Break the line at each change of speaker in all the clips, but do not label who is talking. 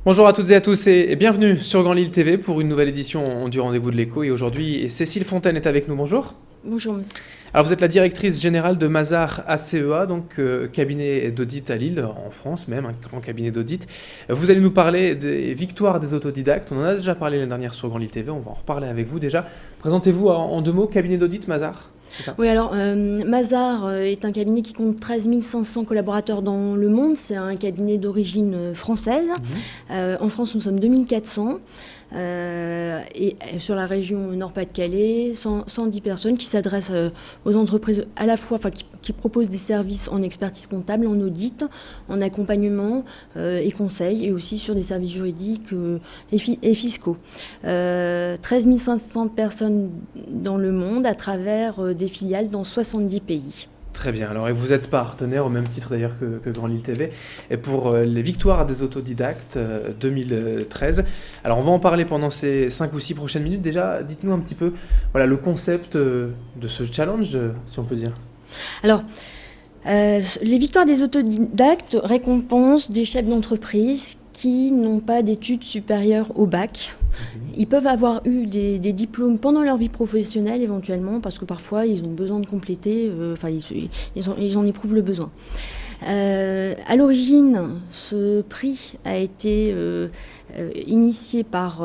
Bonjour à toutes et à tous et bienvenue sur Grand Lille TV pour une nouvelle édition du Rendez-vous de l'Écho. Et aujourd'hui, Cécile Fontaine est avec nous. Bonjour.
Bonjour.
Alors vous êtes la directrice générale de Mazars ACEA, donc cabinet d'audit à Lille, en France même, un grand cabinet d'audit. Vous allez nous parler des victoires des autodidactes. On en a déjà parlé l'année dernière sur Grand Lille TV, on va en reparler avec vous déjà. Présentez-vous en deux mots, cabinet d'audit Mazars.
Oui, alors Mazars est un cabinet qui compte 13 500 collaborateurs dans le monde. C'est un cabinet d'origine française. En France, nous sommes 2400. Et sur la région Nord-Pas-de-Calais, 110 personnes qui s'adressent aux entreprises à la fois, qui proposent des services en expertise comptable, en audit, en accompagnement et conseil, et aussi sur des services juridiques et fiscaux. 13 500 personnes dans le monde à travers des filiales dans 70 pays.
Très bien. Alors, et vous êtes partenaire au même titre d'ailleurs que Grand Lille TV et pour les victoires des autodidactes 2013. Alors, on va en parler pendant ces 5 ou 6 prochaines minutes. Déjà, dites-nous un petit peu le concept de ce challenge, si on peut dire.
Alors, les victoires des autodidactes récompensent des chefs d'entreprise qui n'ont pas d'études supérieures au bac. Ils peuvent avoir eu des diplômes pendant leur vie professionnelle éventuellement, parce que parfois ils ont besoin de compléter, ils en éprouvent le besoin. À l'origine, ce prix a été initié par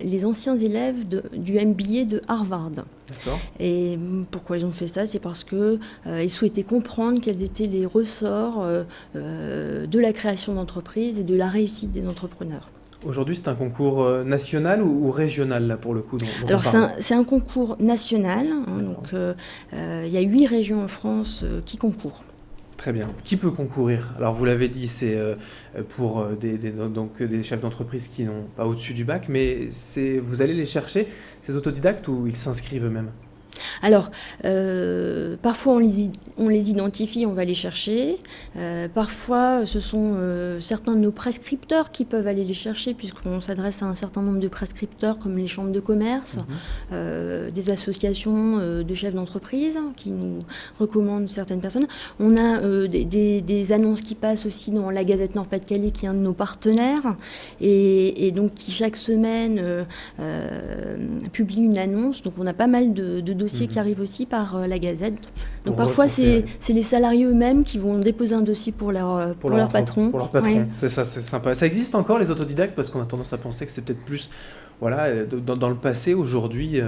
les anciens élèves du MBA de Harvard.
D'accord.
Et pourquoi ils ont fait ça? C'est parce qu'ils souhaitaient comprendre quels étaient les ressorts de la création d'entreprises et de la réussite des entrepreneurs.
Aujourd'hui, c'est un concours national ou régional, là, pour le coup dont
Alors,
on parle.
c'est un concours national. Donc, il y a 8 régions en France qui concourent.
Très bien. Qui peut concourir? Alors, vous l'avez dit, c'est pour des chefs d'entreprise qui n'ont pas au-dessus du bac, mais vous allez les chercher, ces autodidactes, ou ils s'inscrivent eux-mêmes?
Alors, parfois on les identifie, on va les chercher. Parfois, ce sont certains de nos prescripteurs qui peuvent aller les chercher, puisqu'on s'adresse à un certain nombre de prescripteurs, comme les chambres de commerce, des associations de chefs d'entreprise qui nous recommandent certaines personnes. On a des annonces qui passent aussi dans la Gazette Nord-Pas-de-Calais, qui est un de nos partenaires, et donc qui chaque semaine publie une annonce. Donc on a pas mal de dossiers qui arrivent aussi par la Gazette. Donc parfois c'est les salariés eux-mêmes qui vont déposer un dossier pour leur patron.
Pour leur patron,
Oui.
c'est ça, c'est sympa. Ça existe encore les autodidactes, parce qu'on a tendance à penser que c'est peut-être plus, dans le passé. Aujourd'hui,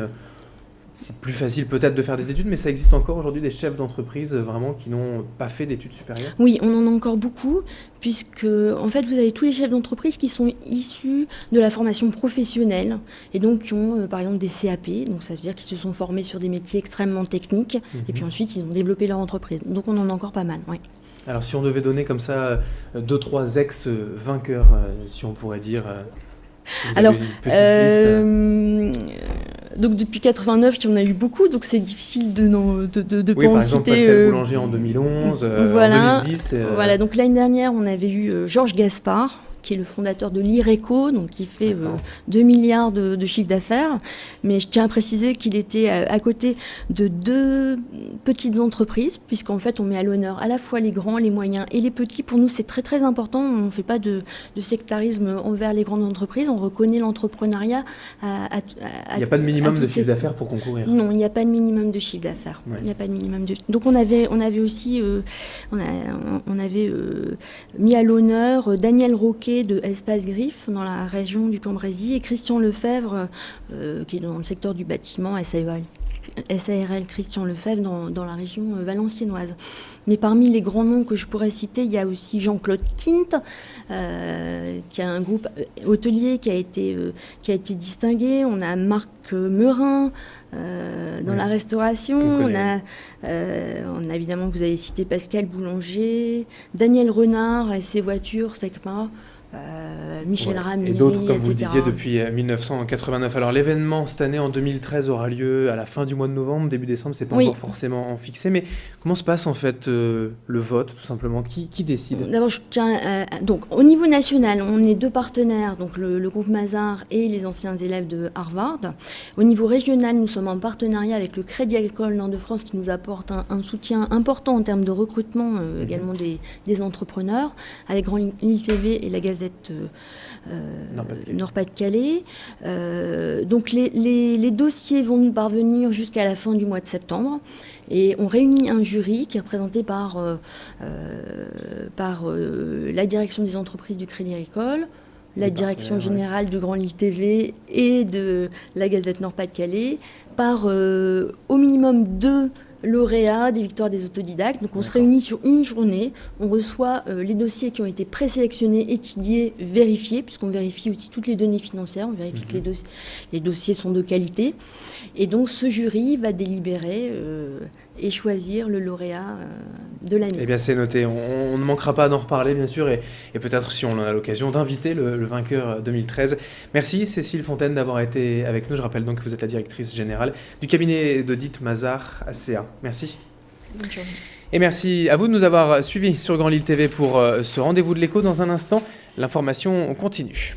c'est plus facile peut-être de faire des études, mais ça existe encore aujourd'hui des chefs d'entreprise vraiment qui n'ont pas fait d'études supérieures?
Oui, on en a encore beaucoup, puisque en fait vous avez tous les chefs d'entreprise qui sont issus de la formation professionnelle et donc qui ont par exemple des CAP, donc ça veut dire qu'ils se sont formés sur des métiers extrêmement techniques et puis ensuite ils ont développé leur entreprise. Donc on en a encore pas mal, oui.
Alors si on devait donner comme ça 2-3 ex-vainqueurs, si on pourrait dire, si vous avez
Alors,
une petite liste.
Donc depuis 89, il y en a eu beaucoup, donc c'est difficile de
Oui,
pas
par
en
exemple
citer.
Pascal Boulanger en 2011,
Voilà.
en 2010.
Voilà, donc l'année dernière, on avait eu Georges Gaspard, qui est le fondateur de l'IRECO, donc qui fait 2 milliards de chiffre d'affaires. Mais je tiens à préciser qu'il était à côté de 2 petites entreprises, puisqu'en fait, on met à l'honneur à la fois les grands, les moyens et les petits. Pour nous, c'est très, très important. On ne fait pas de sectarisme envers les grandes entreprises. On reconnaît l'entrepreneuriat
Il n'y a pas de minimum de chiffre d'affaires pour concourir?
Non, il n'y a pas de minimum de chiffre d'affaires.
Ouais.
Il n'y a pas de minimum de... Donc on avait aussi mis à l'honneur Daniel Roquet de Espace Griffe dans la région du Cambrésis et Christian Lefebvre qui est dans le secteur du bâtiment, SARL Christian Lefebvre dans la région valenciennoise. Mais parmi les grands noms que je pourrais citer, il y a aussi Jean-Claude Kint, qui a un groupe hôtelier qui a été distingué. On a Marc Meurin dans la restauration. On a évidemment, vous avez cité Pascal Boulanger, Daniel Renard et ses voitures, Secma. Michel Ramirez,
et d'autres, comme
etc.
vous le disiez, depuis 1989. Alors l'événement cette année en 2013 aura lieu à la fin du mois de novembre, début décembre, c'est pas encore forcément fixé, mais comment se passe en fait le vote, tout simplement? Qui décide?
D'abord, je tiens donc au niveau national, on est 2 partenaires, donc le groupe Mazars et les anciens élèves de Harvard. Au niveau régional, nous sommes en partenariat avec le Crédit Agricole Nord-de-France qui nous apporte un soutien important en termes de recrutement également des entrepreneurs, avec Grand Lille TV et la Gazette Gazette
Nord-Pas-de-Calais.
Nord-Pas-de-Calais. Donc les dossiers vont nous parvenir jusqu'à la fin du mois de septembre. Et on réunit un jury qui est représenté par la direction des entreprises du Crédit Agricole, la direction générale du Grand Lille TV et de la Gazette Nord-Pas-de-Calais, par au minimum 2 lauréats des victoires des autodidactes. Donc on se réunit sur une journée, on reçoit les dossiers qui ont été présélectionnés, étudiés, vérifiés, puisqu'on vérifie aussi toutes les données financières, on vérifie que les dossiers sont de qualité. Et donc ce jury va délibérer et choisir le lauréat de l'année.
Eh bien c'est noté, on ne manquera pas d'en reparler bien sûr et peut-être si on en a l'occasion d'inviter le vainqueur 2013. Merci Cécile Fontaine d'avoir été avec nous. Je rappelle donc que vous êtes la directrice générale du cabinet d'audit Mazars ACA. Merci.
Bonne journée.
Et merci à vous de nous avoir suivis sur Grand Lille TV pour ce rendez-vous de l'écho. Dans un instant, l'information continue.